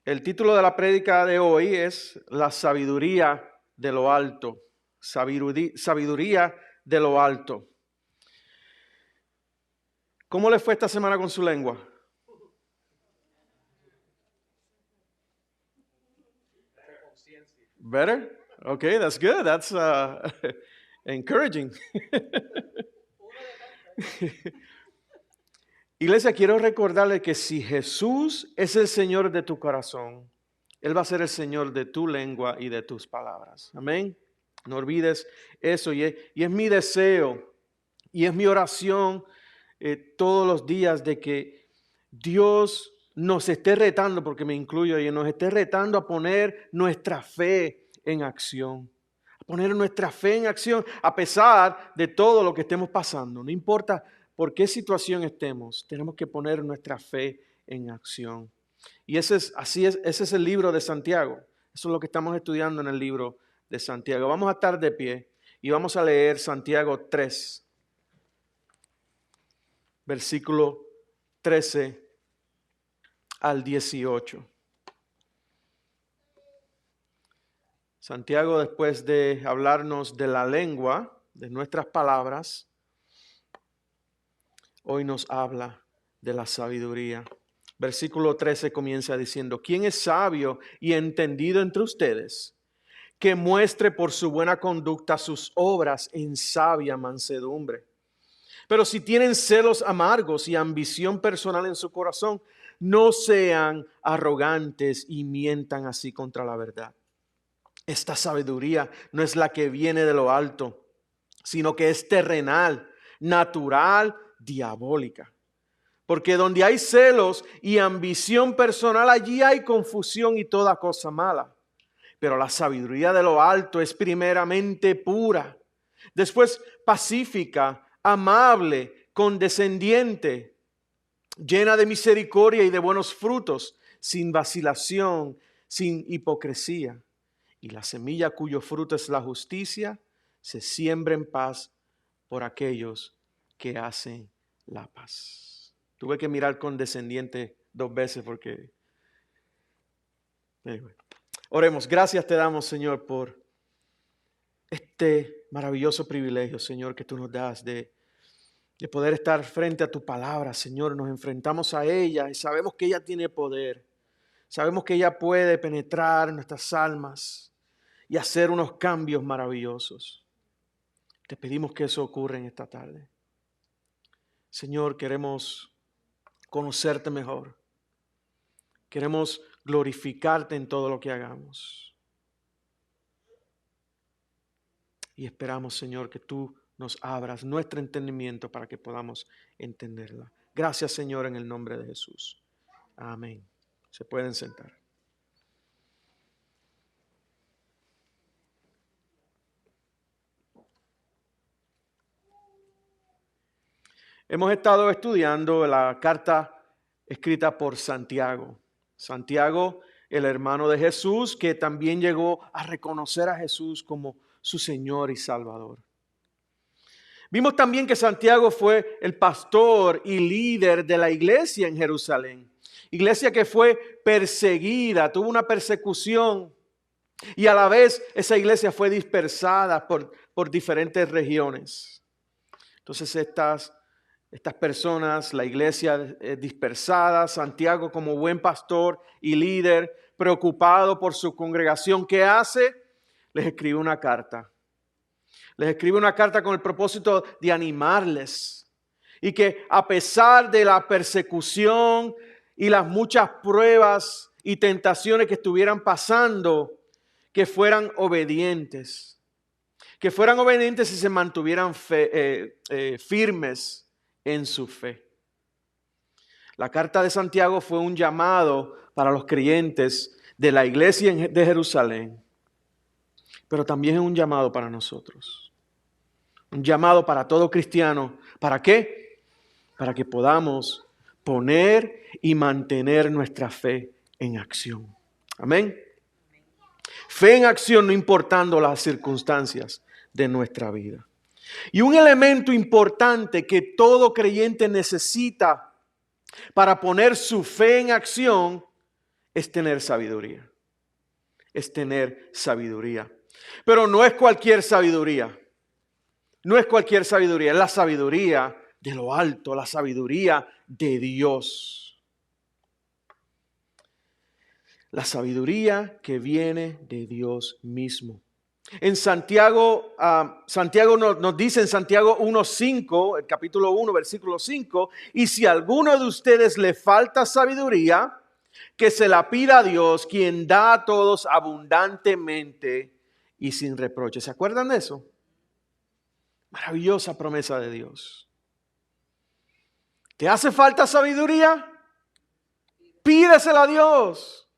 El título de la prédica de hoy es La sabiduría de lo alto. Sabiduría de lo alto. ¿Cómo le fue esta semana con su lengua? Better? Okay, that's good. That's encouraging. Iglesia, quiero recordarle que si Jesús es el Señor de tu corazón, Él va a ser el Señor de tu lengua y de tus palabras. Amén. No olvides eso. Y es mi deseo y es mi oración todos los días de que Dios nos esté retando, porque me incluyo y nos esté retando a poner nuestra fe en acción. A poner nuestra fe en acción a pesar de todo lo que estemos pasando. No importa por qué situación estemos, tenemos que poner nuestra fe en acción. Y ese es el libro de Santiago. Eso es lo que estamos estudiando en el libro de Santiago. Vamos a estar de pie y vamos a leer Santiago 3, versículo 13 al 18. Santiago, después de hablarnos de la lengua, de nuestras palabras, hoy nos habla de la sabiduría. Versículo 13 comienza diciendo: ¿Quién es sabio y entendido entre ustedes? Que muestre por su buena conducta sus obras en sabia mansedumbre. Pero si tienen celos amargos y ambición personal en su corazón, no sean arrogantes y mientan así contra la verdad. Esta sabiduría no es la que viene de lo alto, sino que es terrenal, natural, diabólica. Porque donde hay celos y ambición personal, allí hay confusión y toda cosa mala. Pero la sabiduría de lo alto es primeramente pura, después pacífica, amable, condescendiente, llena de misericordia y de buenos frutos, sin vacilación, sin hipocresía. Y la semilla cuyo fruto es la justicia se siembra en paz por aquellos que hacen la paz. Tuve que mirar condescendiente 2 veces porque... Anyway. Oremos. Gracias te damos, Señor, por este maravilloso privilegio, Señor, que tú nos das de poder estar frente a tu palabra, Señor. Nos enfrentamos a ella y sabemos que ella tiene poder. Sabemos que ella puede penetrar nuestras almas y hacer unos cambios maravillosos. Te pedimos que eso ocurra en esta tarde. Señor, queremos conocerte mejor. Queremos glorificarte en todo lo que hagamos. Y esperamos, Señor, que tú nos abras nuestro entendimiento para que podamos entenderla. Gracias, Señor, en el nombre de Jesús. Amén. Se pueden sentar. Hemos estado estudiando la carta escrita por Santiago. Santiago, el hermano de Jesús, que también llegó a reconocer a Jesús como su Señor y Salvador. Vimos también que Santiago fue el pastor y líder de la iglesia en Jerusalén. Iglesia que fue perseguida, tuvo una persecución y a la vez esa iglesia fue dispersada por diferentes regiones. Entonces estas personas, la iglesia dispersada, Santiago como buen pastor y líder, preocupado por su congregación, ¿qué hace? Les escribe una carta. Les escribe una carta con el propósito de animarles y que a pesar de la persecución y las muchas pruebas y tentaciones que estuvieran pasando, que fueran obedientes. Que fueran obedientes y se mantuvieran firmes en su fe. La carta de Santiago fue un llamado para los creyentes de la iglesia de Jerusalén, pero también es un llamado para nosotros. Un llamado para todo cristiano. ¿Para qué? Para que podamos poner y mantener nuestra fe en acción. Amén. Fe en acción no importando las circunstancias de nuestra vida. Y un elemento importante que todo creyente necesita para poner su fe en acción es tener sabiduría. Es tener sabiduría. Pero no es cualquier sabiduría. No es cualquier sabiduría. Es la sabiduría de lo alto, la sabiduría de Dios. La sabiduría que viene de Dios mismo. En Santiago, Santiago nos dice en Santiago 1:5, el capítulo 1, versículo 5, y si a alguno de ustedes le falta sabiduría, que se la pida a Dios, quien da a todos abundantemente y sin reproche. ¿Se acuerdan de eso? Maravillosa promesa de Dios. ¿Te hace falta sabiduría? Pídesela a Dios.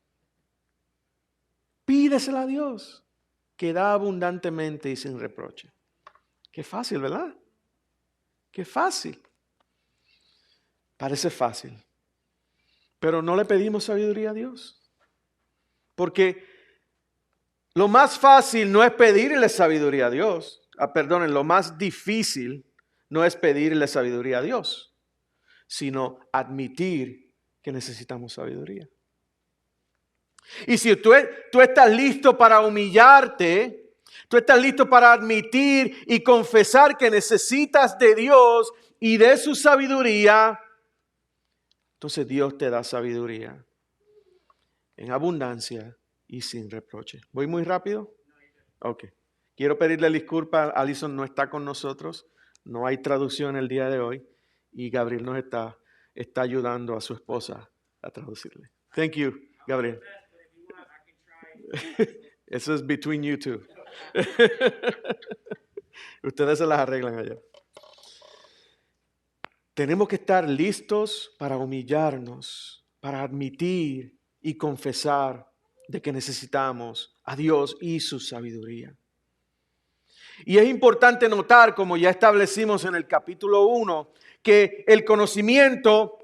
Pídesela a Dios, que da abundantemente y sin reproche. Qué fácil, ¿verdad? Qué fácil. Parece fácil. Pero no le pedimos sabiduría a Dios. Porque lo más fácil no es pedirle sabiduría a Dios. Perdonen, lo más difícil no es pedirle sabiduría a Dios, sino admitir que necesitamos sabiduría. Y si tú estás listo para humillarte, tú estás listo para admitir y confesar que necesitas de Dios y de su sabiduría, entonces Dios te da sabiduría en abundancia y sin reproche. ¿Voy muy rápido? Ok. Quiero pedirle disculpas. Alison no está con nosotros. No hay traducción el día de hoy. Y Gabriel nos está ayudando a su esposa a traducirle. Thank you, Gabriel. Eso es between you two. Ustedes se las arreglan allá. Tenemos que estar listos para humillarnos, para admitir y confesar de que necesitamos a Dios y su sabiduría. Y es importante notar, como ya establecimos en el capítulo 1, que el conocimiento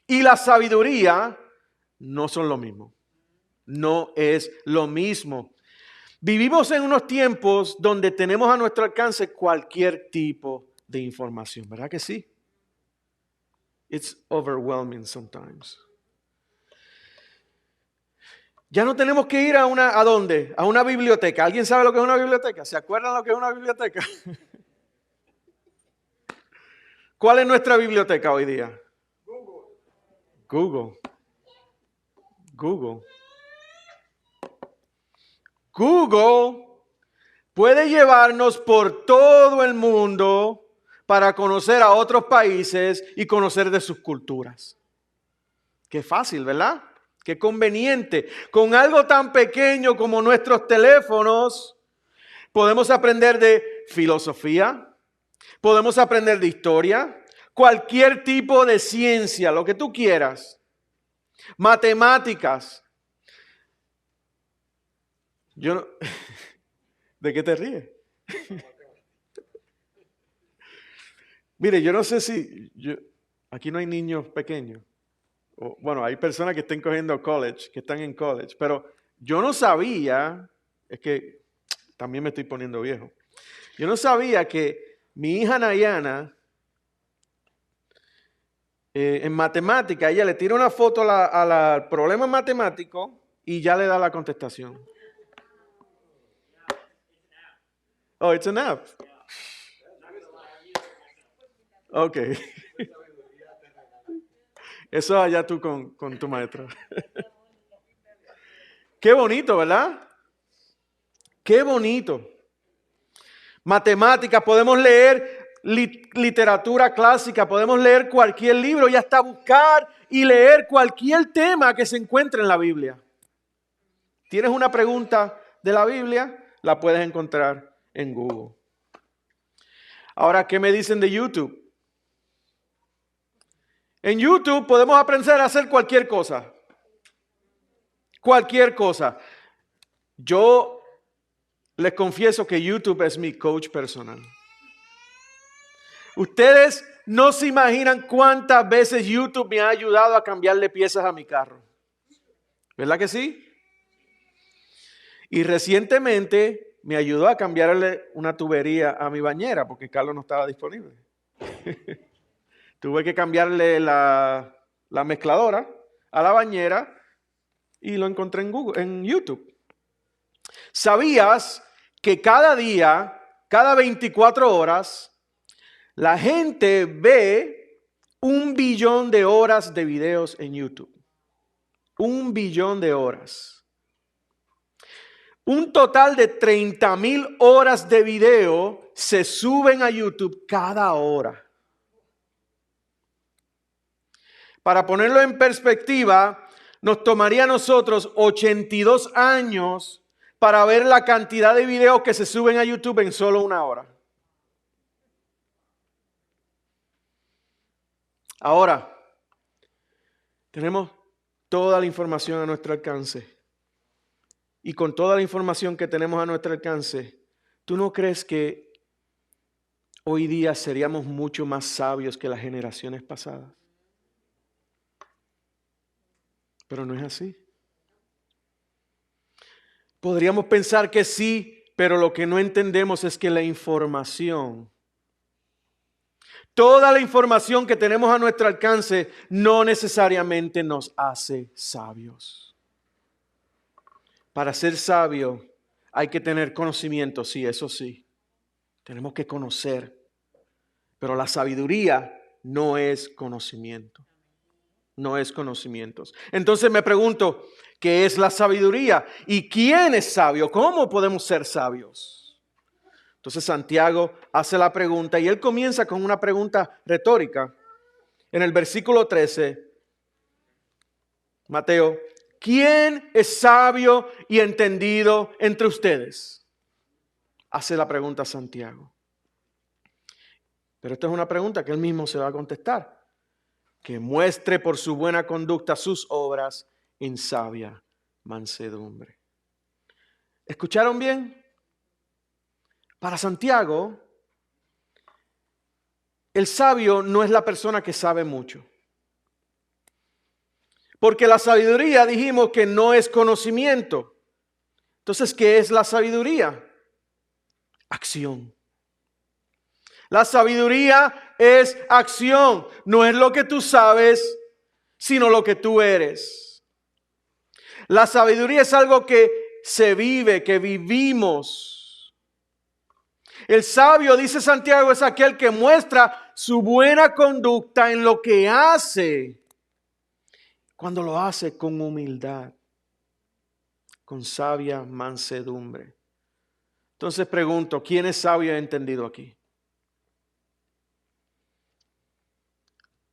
y la sabiduría no son lo mismo. No es lo mismo. Vivimos en unos tiempos donde tenemos a nuestro alcance cualquier tipo de información, ¿verdad que sí? It's overwhelming sometimes. Ya no tenemos que ir ¿a dónde? A una biblioteca. ¿Alguien sabe lo que es una biblioteca? ¿Se acuerdan lo que es una biblioteca? ¿Cuál es nuestra biblioteca hoy día? Google. Google puede llevarnos por todo el mundo para conocer a otros países y conocer de sus culturas. Qué fácil, ¿verdad? Qué conveniente. Con algo tan pequeño como nuestros teléfonos, podemos aprender de filosofía, podemos aprender de historia, cualquier tipo de ciencia, lo que tú quieras. Matemáticas. ¿De qué te ríes? Mire, yo no sé si... aquí no hay niños pequeños. Bueno, hay personas que están cogiendo college, que están en college, pero yo no sabía, es que también me estoy poniendo viejo, yo no sabía que mi hija Nayana, en matemática, ella le tira una foto al problema matemático y ya le da la contestación. Oh, it's an app. Ok. Eso allá tú con tu maestra. Qué bonito, ¿verdad? Qué bonito. Matemáticas, podemos leer literatura clásica, podemos leer cualquier libro y hasta buscar y leer cualquier tema que se encuentre en la Biblia. ¿Tienes una pregunta de la Biblia? La puedes encontrar en Google. Ahora, ¿qué me dicen de YouTube? En YouTube podemos aprender a hacer cualquier cosa. Cualquier cosa. Yo les confieso que YouTube es mi coach personal. Ustedes no se imaginan cuántas veces YouTube me ha ayudado a cambiarle piezas a mi carro. ¿Verdad que sí? Y recientemente me ayudó a cambiarle una tubería a mi bañera porque Carlos no estaba disponible. Tuve que cambiarle la mezcladora a la bañera y lo encontré en Google, en YouTube. ¿Sabías que cada día, cada 24 horas, la gente ve 1 billón de horas de videos en YouTube? 1 billón de horas. Un total de 30,000 horas de video se suben a YouTube cada hora. Para ponerlo en perspectiva, nos tomaría a nosotros 82 años para ver la cantidad de videos que se suben a YouTube en solo 1 hora. Ahora, tenemos toda la información a nuestro alcance. Y con toda la información que tenemos a nuestro alcance, ¿tú no crees que hoy día seríamos mucho más sabios que las generaciones pasadas? Pero no es así. Podríamos pensar que sí, pero lo que no entendemos es que la información, toda la información que tenemos a nuestro alcance, no necesariamente nos hace sabios. Para ser sabio hay que tener conocimiento, sí, eso sí. Tenemos que conocer. Pero la sabiduría no es conocimiento. No es conocimientos. Entonces me pregunto, ¿qué es la sabiduría? ¿Y quién es sabio? ¿Cómo podemos ser sabios? Entonces Santiago hace la pregunta y él comienza con una pregunta retórica. En el versículo 13, Mateo, ¿quién es sabio y entendido entre ustedes? Hace la pregunta Santiago. Pero esta es una pregunta que él mismo se va a contestar. Que muestre por su buena conducta sus obras en sabia mansedumbre. ¿Escucharon bien? Para Santiago, el sabio no es la persona que sabe mucho. Porque la sabiduría dijimos que no es conocimiento. Entonces, ¿qué es la sabiduría? Acción. La sabiduría es acción. No es lo que tú sabes, sino lo que tú eres. La sabiduría es algo que se vive, que vivimos. El sabio, dice Santiago, es aquel que muestra su buena conducta en lo que hace. Cuando lo hace con humildad, con sabia mansedumbre. Entonces pregunto, ¿quién es sabio y entendido aquí?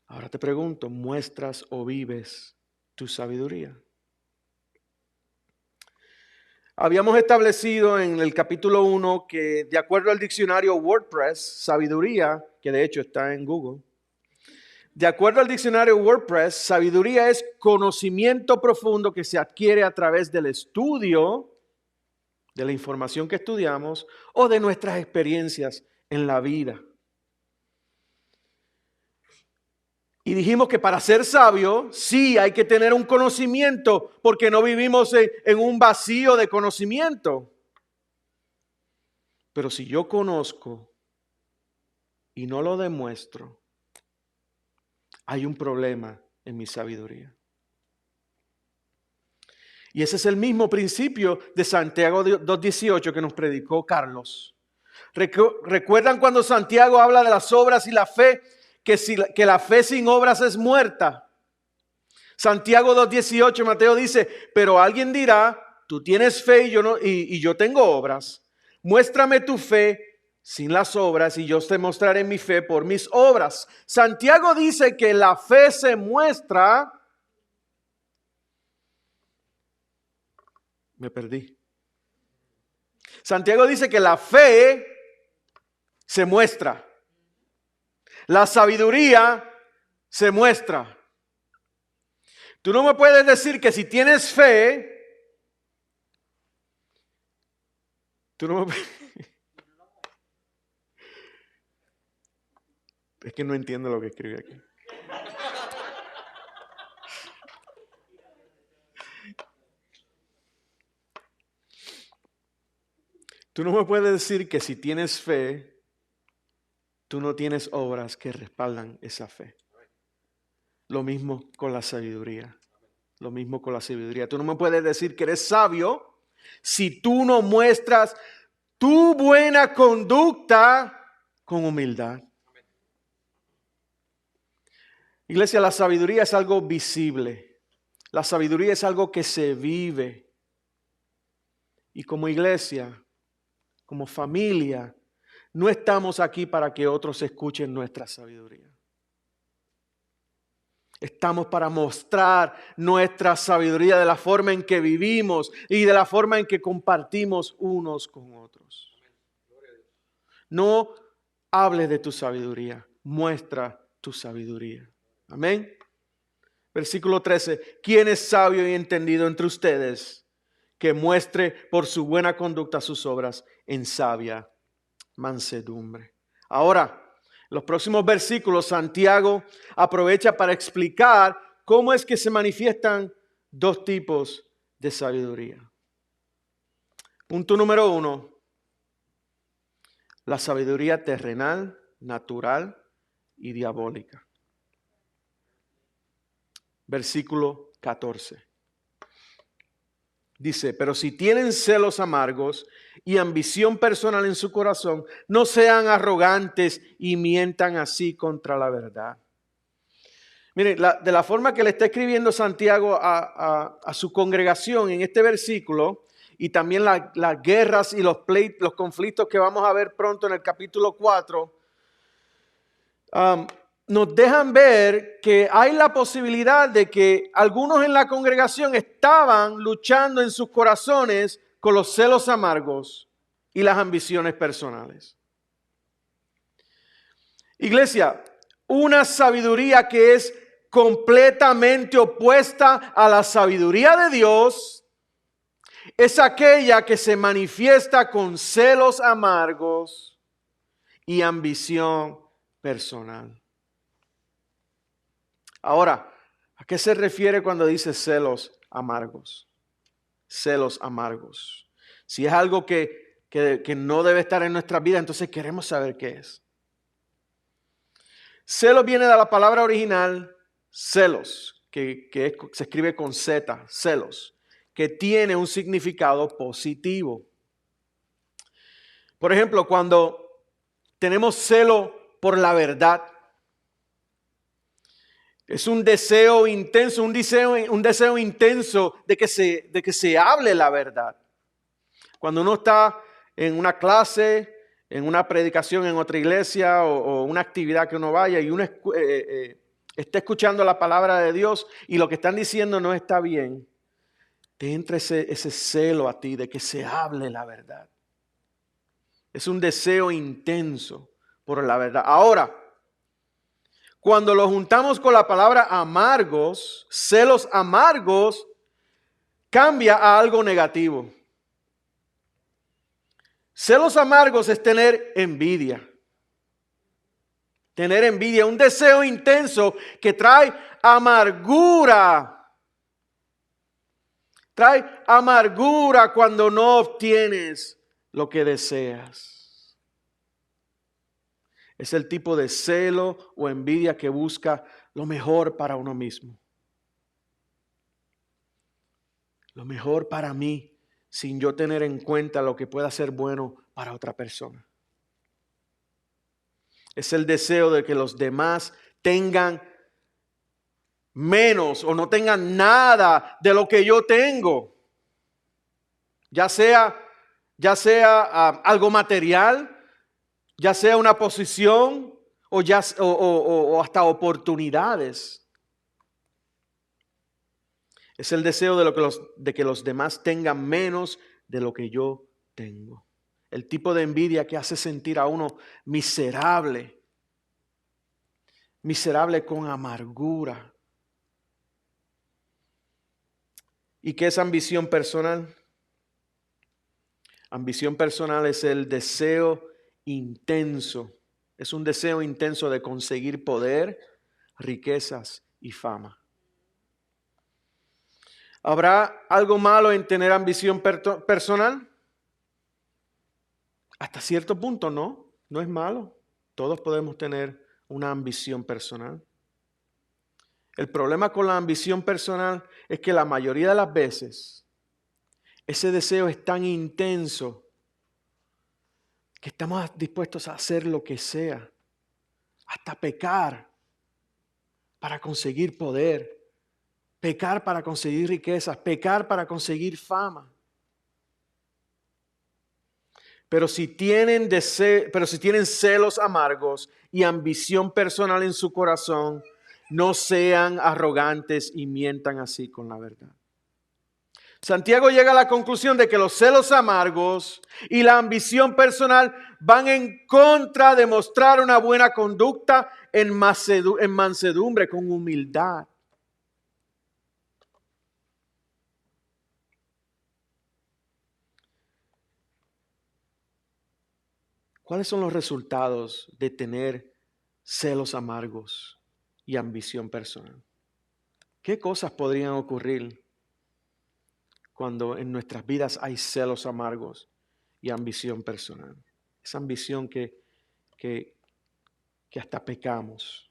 Ahora te pregunto, ¿muestras o vives tu sabiduría? Habíamos establecido en el capítulo 1 que de acuerdo al diccionario WordPress, sabiduría, que de hecho está en Google, de acuerdo al diccionario WordPress, sabiduría es conocimiento profundo que se adquiere a través del estudio de la información que estudiamos o de nuestras experiencias en la vida. Y dijimos que para ser sabio, sí hay que tener un conocimiento, porque no vivimos en un vacío de conocimiento. Pero si yo conozco y no lo demuestro, hay un problema en mi sabiduría. Y ese es el mismo principio de Santiago 2:18 que nos predicó Carlos. ¿Recuerdan cuando Santiago habla de las obras y la fe? Que la fe sin obras es muerta. Santiago 2:18, Mateo dice, pero alguien dirá, tú tienes fe y yo tengo obras. Muéstrame tu fe sin las obras y yo te mostraré mi fe por mis obras. Santiago dice que la fe se muestra. Me perdí. Santiago dice que la fe se muestra. La sabiduría se muestra. Tú no me puedes decir que si tienes fe, tú no me... Es que no entiendo lo que escribe aquí. Tú no me puedes decir que si tienes fe, tú no tienes obras que respaldan esa fe. Lo mismo con la sabiduría. Lo mismo con la sabiduría. Tú no me puedes decir que eres sabio si tú no muestras tu buena conducta con humildad. Iglesia, la sabiduría es algo visible. La sabiduría es algo que se vive. Y como iglesia, como familia, no estamos aquí para que otros escuchen nuestra sabiduría. Estamos para mostrar nuestra sabiduría de la forma en que vivimos y de la forma en que compartimos unos con otros. No hables de tu sabiduría, muestra tu sabiduría. Amén. Versículo 13. ¿Quién es sabio y entendido entre ustedes? Que muestre por su buena conducta sus obras en sabia mansedumbre. Ahora, en los próximos versículos, Santiago aprovecha para explicar cómo es que se manifiestan dos tipos de sabiduría. Punto número 1. La sabiduría terrenal, natural y diabólica. Versículo 14. Dice, pero si tienen celos amargos y ambición personal en su corazón, no sean arrogantes y mientan así contra la verdad. Miren, de la forma que le está escribiendo Santiago a su congregación en este versículo, y también las guerras y los conflictos que vamos a ver pronto en el capítulo 4, nos dejan ver que hay la posibilidad de que algunos en la congregación estaban luchando en sus corazones con los celos amargos y las ambiciones personales. Iglesia, una sabiduría que es completamente opuesta a la sabiduría de Dios es aquella que se manifiesta con celos amargos y ambición personal. Ahora, ¿a qué se refiere cuando dice celos amargos? Celos amargos. Si es algo que no debe estar en nuestra vida, entonces queremos saber qué es. Celos viene de la palabra original celos, que se escribe con Z, celos, que tiene un significado positivo. Por ejemplo, cuando tenemos celo por la verdad, es un deseo intenso, un deseo intenso de que se hable la verdad. Cuando uno está en una clase, en una predicación en otra iglesia o una actividad que uno vaya y uno está escuchando la palabra de Dios y lo que están diciendo no está bien, te entra ese celo a ti de que se hable la verdad. Es un deseo intenso por la verdad. Ahora, cuando lo juntamos con la palabra amargos, celos amargos, cambia a algo negativo. Celos amargos es tener envidia. Tener envidia, un deseo intenso que trae amargura. Trae amargura cuando no obtienes lo que deseas. Es el tipo de celo o envidia que busca lo mejor para uno mismo. Lo mejor para mí, sin yo tener en cuenta lo que pueda ser bueno para otra persona. Es el deseo de que los demás tengan menos o no tengan nada de lo que yo tengo. Ya sea algo material, ya sea una posición o hasta oportunidades. Es el deseo de que los demás tengan menos de lo que yo tengo. El tipo de envidia que hace sentir a uno miserable. Miserable con amargura. ¿Y qué es ambición personal? Ambición personal es el deseo intenso. Es un deseo intenso de conseguir poder, riquezas y fama. ¿Habrá algo malo en tener ambición personal? Hasta cierto punto no es malo. Todos podemos tener una ambición personal. El problema con la ambición personal es que la mayoría de las veces ese deseo es tan intenso que estamos dispuestos a hacer lo que sea, hasta pecar para conseguir poder, pecar para conseguir riquezas, pecar para conseguir fama. Pero si tienen celos amargos y ambición personal en su corazón, no sean arrogantes y mientan así con la verdad. Santiago llega a la conclusión de que los celos amargos y la ambición personal van en contra de mostrar una buena conducta en mansedumbre, con humildad. ¿Cuáles son los resultados de tener celos amargos y ambición personal? ¿Qué cosas podrían ocurrir cuando en nuestras vidas hay celos amargos y ambición personal? Esa ambición que hasta pecamos.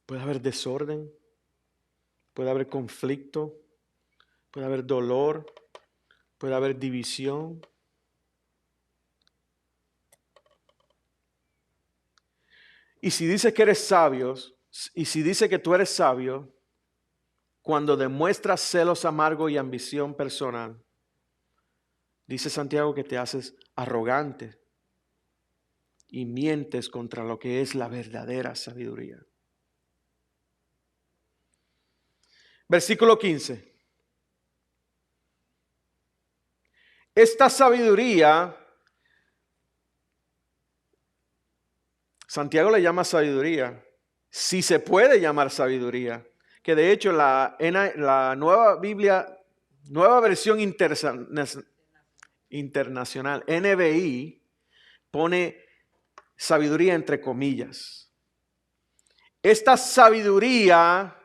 Puede haber desorden, puede haber conflicto, puede haber dolor, puede haber división. Y si dices que eres sabio, y si dice que tú eres sabio, cuando demuestras celos amargos y ambición personal, dice Santiago que te haces arrogante y mientes contra lo que es la verdadera sabiduría. Versículo 15. Esta sabiduría, Santiago le llama sabiduría, si se puede llamar sabiduría, que de hecho la nueva Biblia, nueva versión internacional, NBI, pone sabiduría entre comillas. Esta sabiduría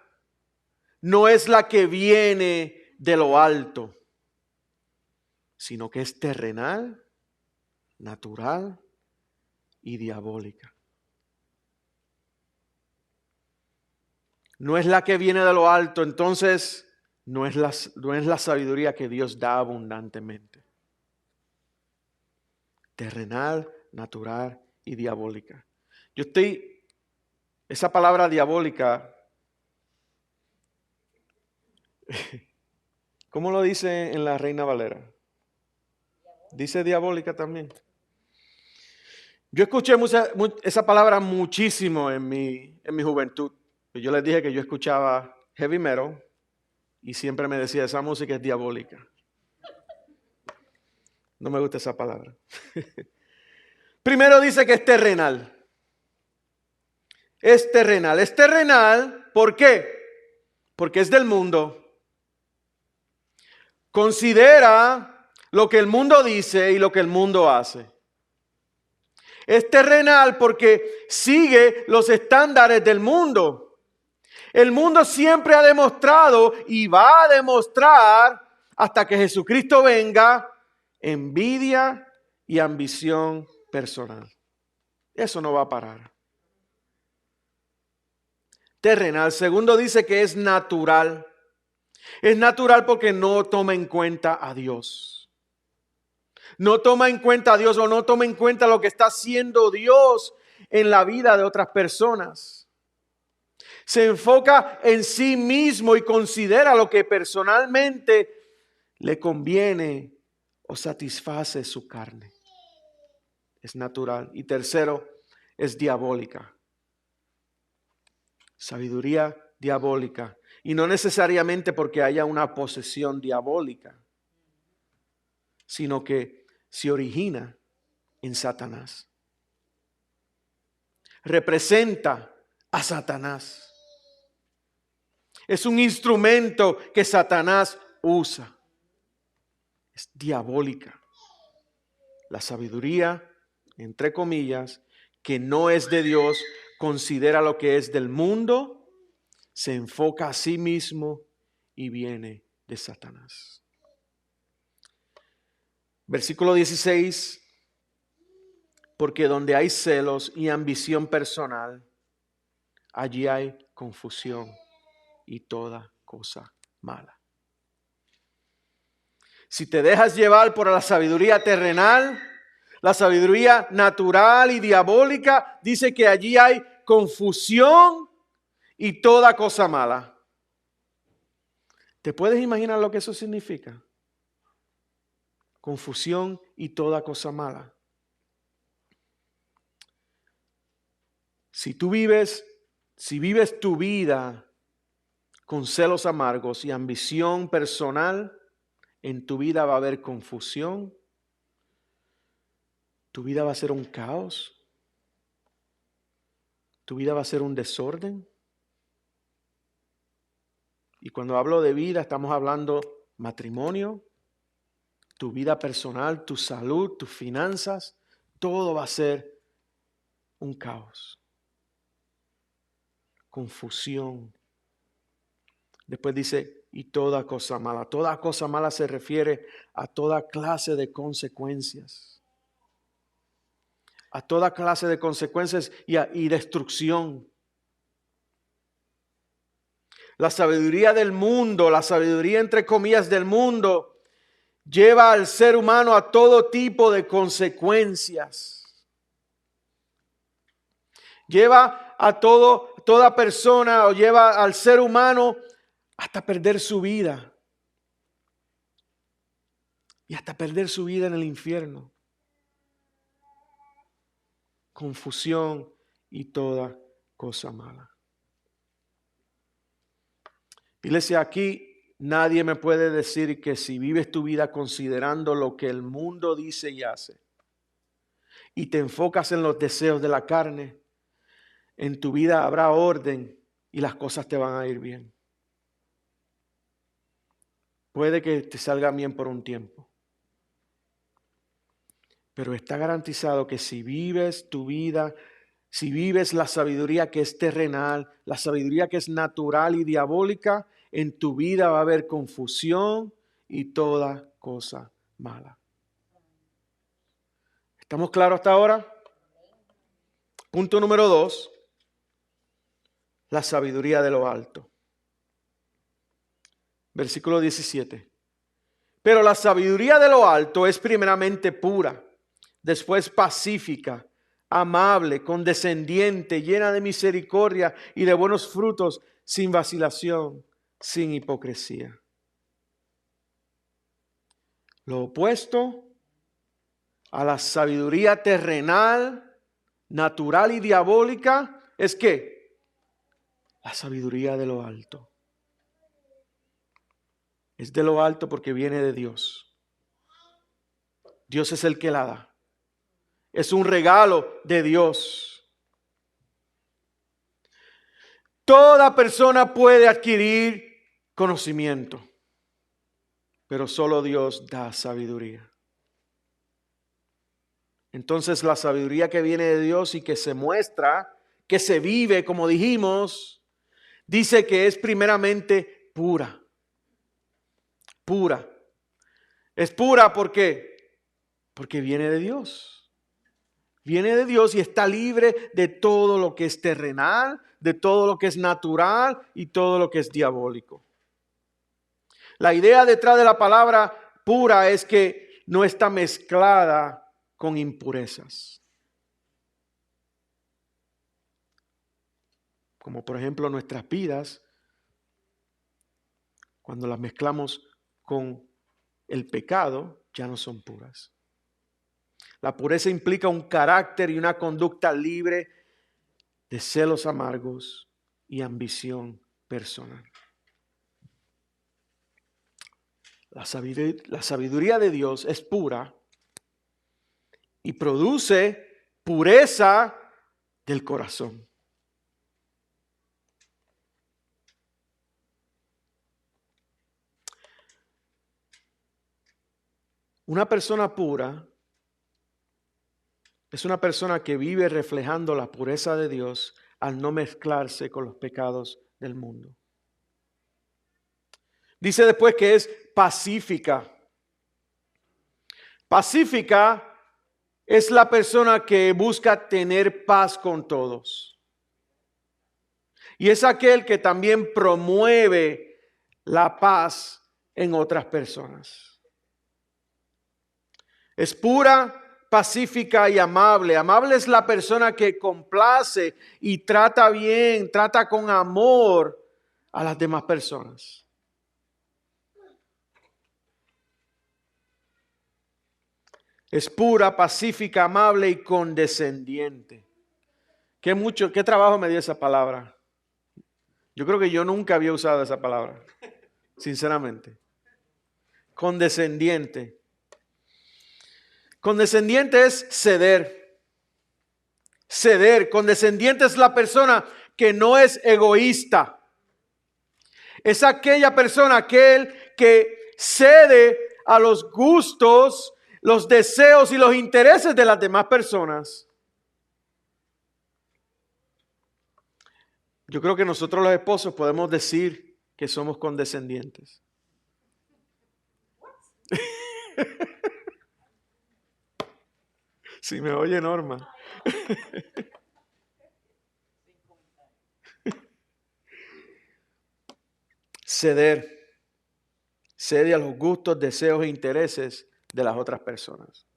no es la que viene de lo alto, sino que es terrenal, natural y diabólica. No es la que viene de lo alto, entonces no es la sabiduría que Dios da abundantemente. Terrenal, natural y diabólica. Esa palabra diabólica, ¿cómo lo dice en la Reina Valera? Dice diabólica también. Yo escuché esa palabra muchísimo en mi juventud. Yo les dije que yo escuchaba heavy metal y siempre me decía, esa música es diabólica. No me gusta esa palabra. Primero dice que es terrenal. Es terrenal. Es terrenal, ¿por qué? Porque es del mundo. Considera lo que el mundo dice y lo que el mundo hace. Es terrenal porque sigue los estándares del mundo. El mundo siempre ha demostrado y va a demostrar hasta que Jesucristo venga envidia y ambición personal. Eso no va a parar. Terrenal. Segundo dice que es natural. Es natural porque no toma en cuenta a Dios. No toma en cuenta a Dios o no toma en cuenta lo que está haciendo Dios en la vida de otras personas. Se enfoca en sí mismo y considera lo que personalmente le conviene o satisface su carne. Es natural. Y tercero, es diabólica. Sabiduría diabólica. Y no necesariamente porque haya una posesión diabólica, sino que se origina en Satanás. Representa a Satanás. Es un instrumento que Satanás usa. Es diabólica. La sabiduría, entre comillas, que no es de Dios, considera lo que es del mundo, se enfoca a sí mismo y viene de Satanás. Versículo 16, porque donde hay celos y ambición personal, allí hay confusión y toda cosa mala. Si te dejas llevar por la sabiduría terrenal, la sabiduría natural y diabólica, dice que allí hay confusión y toda cosa mala. ¿Te puedes imaginar lo que eso significa? Confusión y toda cosa mala. Si vives tu vida con celos amargos y ambición personal, en tu vida va a haber confusión. Tu vida va a ser un caos. Tu vida va a ser un desorden. Y cuando hablo de vida, estamos hablando matrimonio, tu vida personal, tu salud, tus finanzas. Todo va a ser un caos. Confusión. Después dice, y toda cosa mala. Toda cosa mala se refiere a toda clase de consecuencias. A toda clase de consecuencias y destrucción. La sabiduría del mundo, la sabiduría entre comillas del mundo, lleva al ser humano a todo tipo de consecuencias. Lleva a toda persona o lleva al ser humano hasta perder su vida. Y hasta perder su vida en el infierno. Confusión y toda cosa mala. Iglesia, aquí nadie me puede decir que si vives tu vida considerando lo que el mundo dice y hace, y te enfocas en los deseos de la carne, en tu vida habrá orden y las cosas te van a ir bien. Puede que te salga bien por un tiempo. Pero está garantizado que si vives tu vida, si vives la sabiduría que es terrenal, la sabiduría que es natural y diabólica, en tu vida va a haber confusión y toda cosa mala. ¿Estamos claros hasta ahora? Punto número 2. La sabiduría de lo alto. Versículo 17. Pero la sabiduría de lo alto es primeramente pura, después pacífica, amable, condescendiente, llena de misericordia y de buenos frutos, sin vacilación, sin hipocresía. Lo opuesto a la sabiduría terrenal, natural y diabólica es que la sabiduría de lo alto. Es de lo alto porque viene de Dios. Dios es el que la da. Es un regalo de Dios. Toda persona puede adquirir conocimiento, pero solo Dios da sabiduría. Entonces la sabiduría que viene de Dios y que se muestra, que se vive, como dijimos, dice que es primeramente pura. Pura. Es pura porque viene de Dios. Viene de Dios y está libre de todo lo que es terrenal, de todo lo que es natural y todo lo que es diabólico. La idea detrás de la palabra pura es que no está mezclada con impurezas. Como por ejemplo nuestras vidas, cuando las mezclamos con el pecado, ya no son puras. La pureza implica un carácter y una conducta libre de celos amargos y ambición personal. La sabiduría de Dios es pura y produce pureza del corazón. Una persona pura es una persona que vive reflejando la pureza de Dios al no mezclarse con los pecados del mundo. Dice después que es pacífica. Pacífica es la persona que busca tener paz con todos. Y es aquel que también promueve la paz en otras personas. Es pura, pacífica y amable. Amable es la persona que complace y trata bien, trata con amor a las demás personas. Es pura, pacífica, amable y condescendiente. Qué trabajo me dio esa palabra. Yo creo que yo nunca había usado esa palabra, sinceramente. Condescendiente. Condescendiente es ceder. Ceder. Condescendiente es la persona que no es egoísta. Es aquella persona, aquel que cede a los gustos, los deseos y los intereses de las demás personas. Yo creo que nosotros los esposos podemos decir que somos condescendientes. Si me oye Norma. Ceder. Cede a los gustos, deseos e intereses de las otras personas.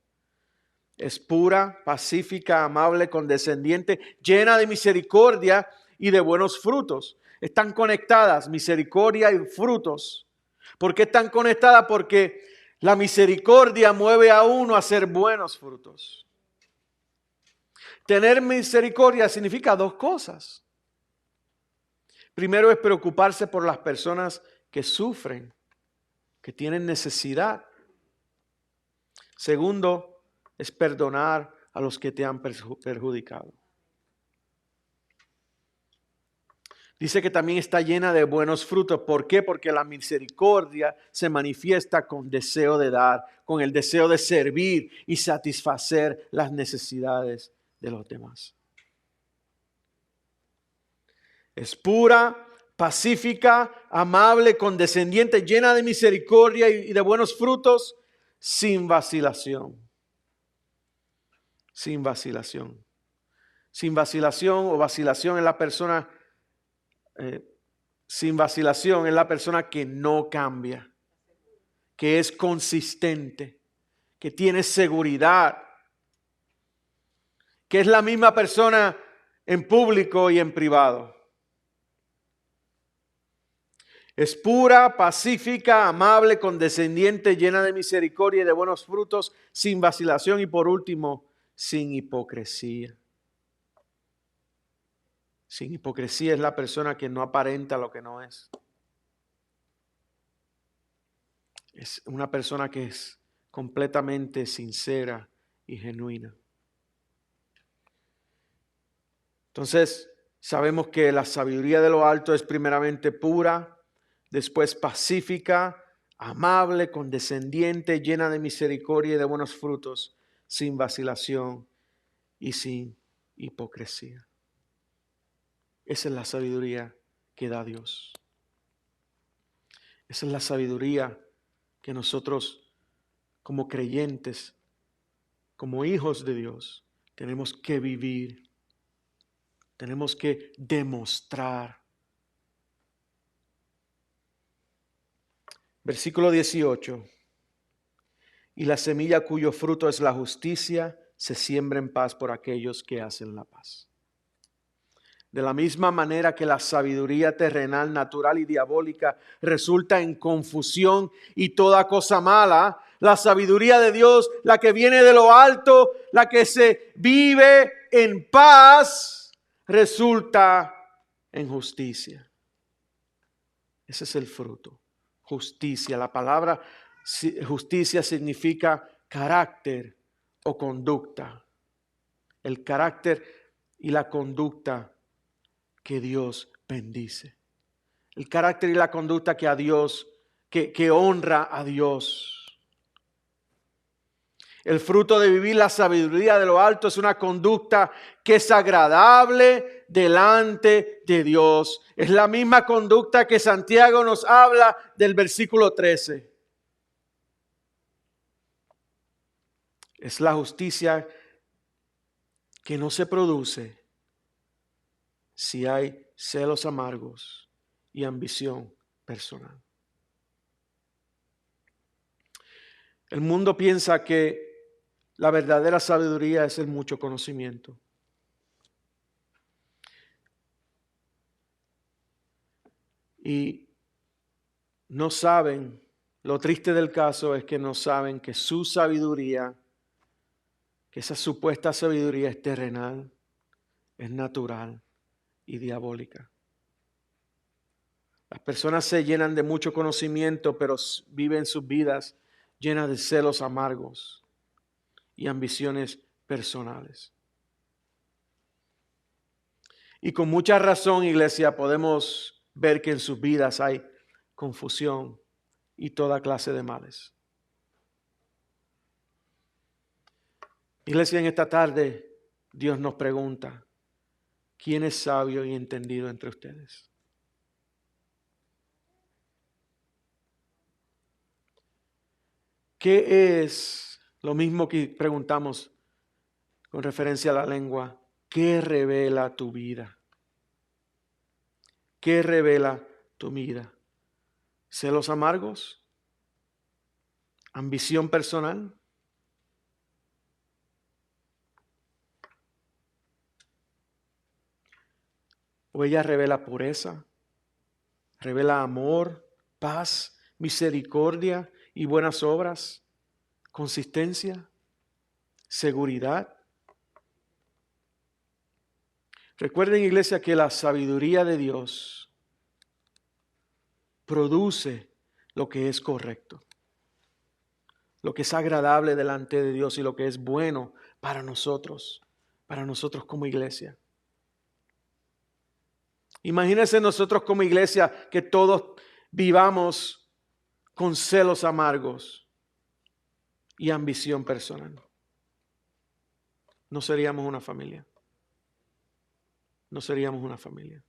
Es pura, pacífica, amable, condescendiente, llena de misericordia y de buenos frutos. Están conectadas, misericordia y frutos. ¿Por qué están conectadas? Porque la misericordia mueve a uno a hacer buenos frutos. Tener misericordia significa dos cosas. Primero es preocuparse por las personas que sufren, que tienen necesidad. Segundo, es perdonar a los que te han perjudicado. Dice que también está llena de buenos frutos. ¿Por qué? Porque la misericordia se manifiesta con deseo de dar, con el deseo de servir y satisfacer las necesidades de los demás. Es pura, pacífica, amable, condescendiente, llena de misericordia y de buenos frutos, sin vacilación. Sin vacilación. Sin vacilación o vacilación en la persona, sin vacilación es la persona que no cambia, que es consistente, que tiene seguridad, que es la misma persona en público y en privado. Es pura, pacífica, amable, condescendiente, llena de misericordia y de buenos frutos, sin vacilación y por último, sin hipocresía. Sin hipocresía es la persona que no aparenta lo que no es. Es una persona que es completamente sincera y genuina. Entonces, sabemos que la sabiduría de lo alto es primeramente pura, después pacífica, amable, condescendiente, llena de misericordia y de buenos frutos, sin vacilación y sin hipocresía. Esa es la sabiduría que da Dios. Esa es la sabiduría que nosotros como creyentes, como hijos de Dios, tenemos que vivir. Tenemos que demostrar. Versículo 18. Y la semilla cuyo fruto es la justicia se siembra en paz por aquellos que hacen la paz. De la misma manera que la sabiduría terrenal, natural y diabólica resulta en confusión y toda cosa mala, la sabiduría de Dios, la que viene de lo alto, la que se vive en paz, resulta en justicia. Ese es el fruto. Justicia. La palabra justicia significa carácter o conducta. El carácter y la conducta que Dios bendice. El carácter y la conducta que a Dios, que honra a Dios. El fruto de vivir la sabiduría de lo alto es una conducta que es agradable delante de Dios. Es la misma conducta que Santiago nos habla del versículo 13. Es la justicia que no se produce si hay celos amargos y ambición personal. El mundo piensa que la verdadera sabiduría es el mucho conocimiento. Y no saben, lo triste del caso es que no saben que su sabiduría, que esa supuesta sabiduría es terrenal, es natural y diabólica. Las personas se llenan de mucho conocimiento, pero viven sus vidas llenas de celos amargos y ambiciones personales. Y con mucha razón, iglesia, podemos ver que en sus vidas hay confusión y toda clase de males. Iglesia, en esta tarde Dios nos pregunta, ¿quién es sabio y entendido entre ustedes? ¿Qué es lo mismo que preguntamos con referencia a la lengua? ¿Qué revela tu vida? ¿Qué revela tu vida? ¿Celos amargos? ¿Ambición personal? ¿O ella revela pureza? ¿Revela amor, paz, misericordia y buenas obras? ¿Consistencia? ¿Seguridad? Recuerden, iglesia, que la sabiduría de Dios produce lo que es correcto, lo que es agradable delante de Dios y lo que es bueno para nosotros como iglesia. Imagínense nosotros como iglesia que todos vivamos con celos amargos y ambición personal. No seríamos una familia. No seríamos una familia.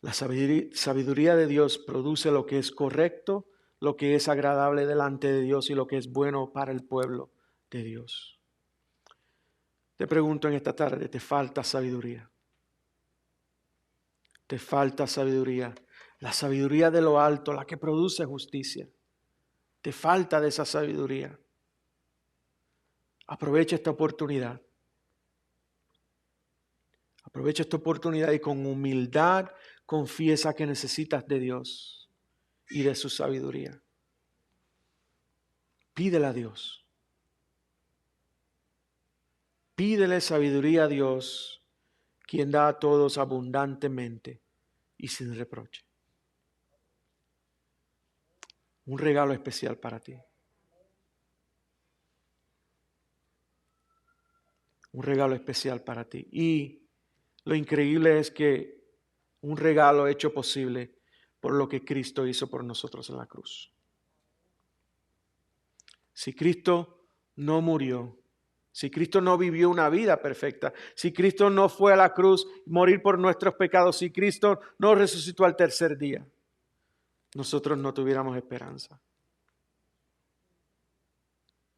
La sabiduría de Dios produce lo que es correcto, lo que es agradable delante de Dios y lo que es bueno para el pueblo de Dios. Te pregunto en esta tarde, ¿te falta sabiduría? ¿Te falta sabiduría? La sabiduría de lo alto, la que produce justicia. ¿Te falta de esa sabiduría? Aprovecha esta oportunidad. Aprovecha esta oportunidad y con humildad confiesa que necesitas de Dios y de su sabiduría. Pídele a Dios. Pídele sabiduría a Dios, quien da a todos abundantemente y sin reproche. Un regalo especial para ti. Un regalo especial para ti. Y lo increíble es que un regalo hecho posible por lo que Cristo hizo por nosotros en la cruz. Si Cristo no murió, si Cristo no vivió una vida perfecta, si Cristo no fue a la cruz morir por nuestros pecados, si Cristo no resucitó al tercer día, nosotros no tuviéramos esperanza.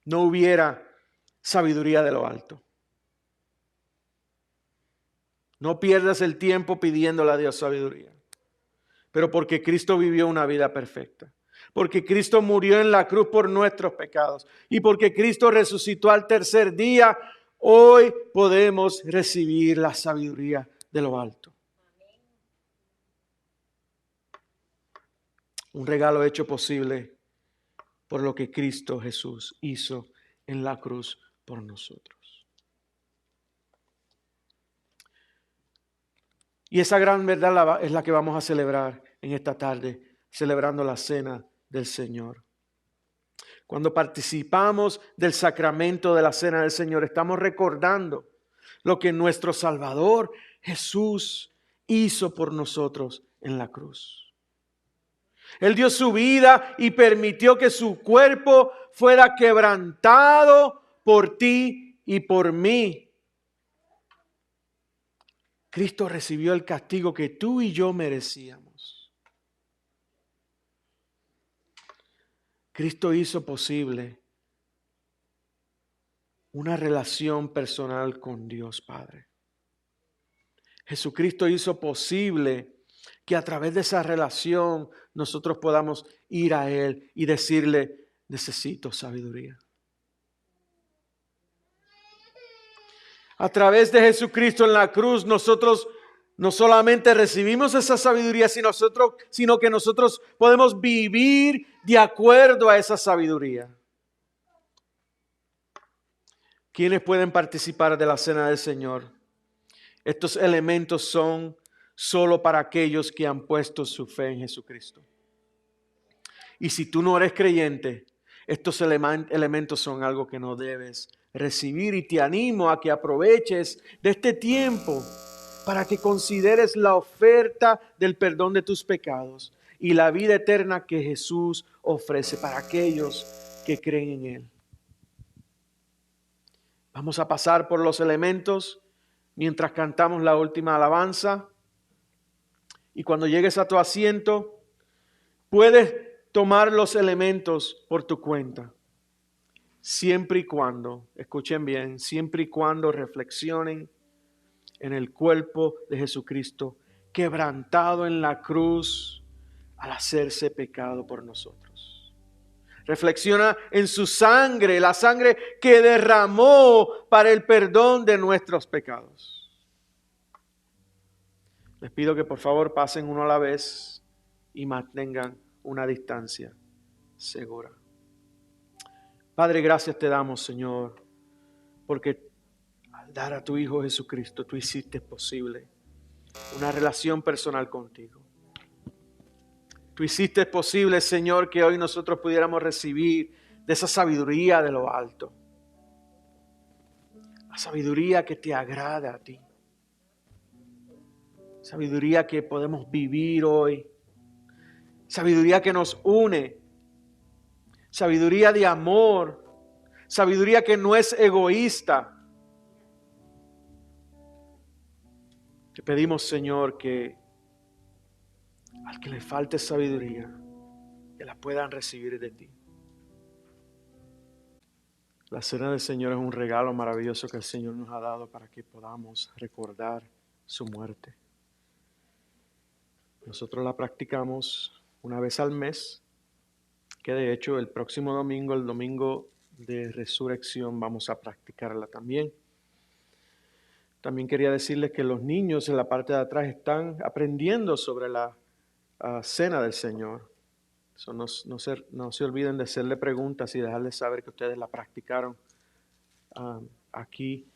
No hubiera sabiduría de lo alto. No pierdas el tiempo pidiéndole a Dios sabiduría. Pero porque Cristo vivió una vida perfecta. Porque Cristo murió en la cruz por nuestros pecados. Y porque Cristo resucitó al tercer día, hoy podemos recibir la sabiduría de lo alto. Un regalo hecho posible por lo que Cristo Jesús hizo en la cruz por nosotros. Y esa gran verdad es la que vamos a celebrar en esta tarde, celebrando la cena del Señor. Cuando participamos del sacramento de la cena del Señor, estamos recordando lo que nuestro Salvador Jesús hizo por nosotros en la cruz. Él dio su vida y permitió que su cuerpo fuera quebrantado por ti y por mí. Cristo recibió el castigo que tú y yo merecíamos. Cristo hizo posible una relación personal con Dios Padre. Jesucristo hizo posible que a través de esa relación nosotros podamos ir a Él y decirle, necesito sabiduría. A través de Jesucristo en la cruz nosotros no solamente recibimos esa sabiduría, sino que nosotros podemos vivir de acuerdo a esa sabiduría. ¿Quiénes pueden participar de la cena del Señor? Estos elementos son solo para aquellos que han puesto su fe en Jesucristo. Y si tú no eres creyente, estos elementos son algo que no debes recibir, y te animo a que aproveches de este tiempo para que consideres la oferta del perdón de tus pecados y la vida eterna que Jesús ofrece para aquellos que creen en Él. Vamos a pasar por los elementos mientras cantamos la última alabanza. Y cuando llegues a tu asiento, puedes tomar los elementos por tu cuenta. Siempre y cuando, escuchen bien, siempre y cuando reflexionen en el cuerpo de Jesucristo, quebrantado en la cruz al hacerse pecado por nosotros. Reflexiona en su sangre, la sangre que derramó para el perdón de nuestros pecados. Les pido que por favor pasen uno a la vez y mantengan una distancia segura. Padre, gracias te damos, Señor, porque al dar a tu Hijo Jesucristo, tú hiciste posible una relación personal contigo. Tú hiciste posible, Señor, que hoy nosotros pudiéramos recibir de esa sabiduría de lo alto. La sabiduría que te agrada a ti. Sabiduría que podemos vivir hoy. Sabiduría que nos une. Sabiduría de amor. Sabiduría que no es egoísta. Te pedimos, Señor, que al que le falte sabiduría, que la puedan recibir de ti. La cena del Señor es un regalo maravilloso que el Señor nos ha dado para que podamos recordar su muerte. Nosotros la practicamos una vez al mes, que de hecho el próximo domingo, el domingo de resurrección, vamos a practicarla también. También quería decirles que los niños en la parte de atrás están aprendiendo sobre la cena del Señor. So, no se olviden de hacerle preguntas y dejarles saber que ustedes la practicaron aquí.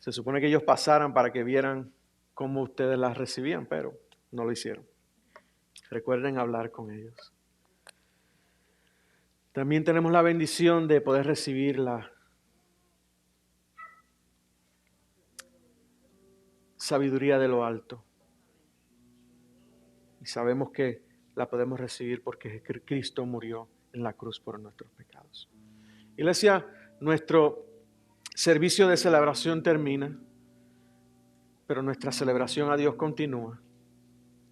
Se supone que ellos pasaran para que vieran cómo ustedes la recibían, pero no lo hicieron. Recuerden hablar con ellos. También tenemos la bendición de poder recibir la sabiduría de lo alto. Y sabemos que la podemos recibir porque Cristo murió en la cruz por nuestros pecados. Iglesia, nuestro servicio de celebración termina, pero nuestra celebración a Dios continúa.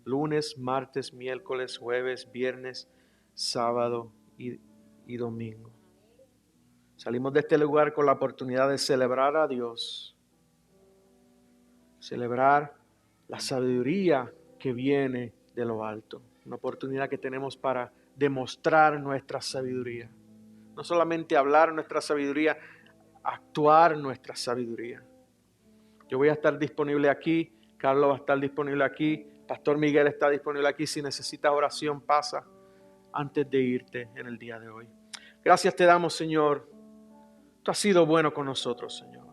Lunes, martes, miércoles, jueves, viernes, sábado y domingo. Salimos de este lugar con la oportunidad de celebrar a Dios. Celebrar la sabiduría que viene de lo alto. Una oportunidad que tenemos para demostrar nuestra sabiduría. No solamente hablar nuestra sabiduría, actuar nuestra sabiduría. Yo voy a estar disponible aquí, Carlos va a estar disponible aquí, Pastor Miguel está disponible aquí. Si necesitas oración, pasa antes de irte en el día de hoy. Gracias te damos, Señor. Tú has sido bueno con nosotros, Señor.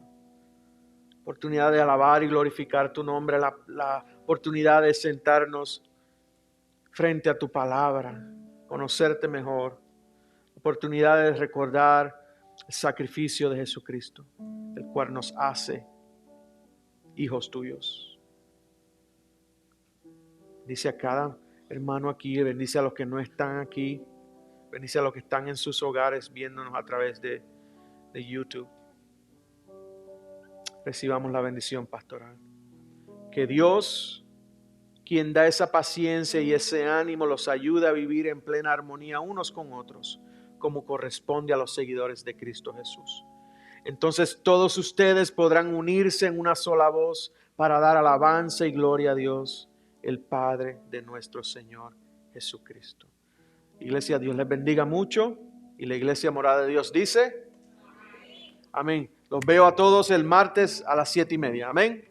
Oportunidad de alabar y glorificar tu nombre, la oportunidad de sentarnos frente a tu palabra, conocerte mejor, oportunidad de recordar el sacrificio de Jesucristo, el cual nos hace hijos tuyos. Bendice a cada hermano aquí, bendice a los que no están aquí, bendice a los que están en sus hogares viéndonos a través de YouTube. Recibamos la bendición pastoral. Que Dios, quien da esa paciencia y ese ánimo, los ayude a vivir en plena armonía unos con otros, como corresponde a los seguidores de Cristo Jesús. entonces todos ustedes podrán unirse en una sola voz para dar alabanza y gloria a Dios, el Padre de nuestro Señor Jesucristo. Iglesia, Dios les bendiga mucho. Y la iglesia morada de Dios dice, amén. Los veo a todos el martes a las 7:30. Amén.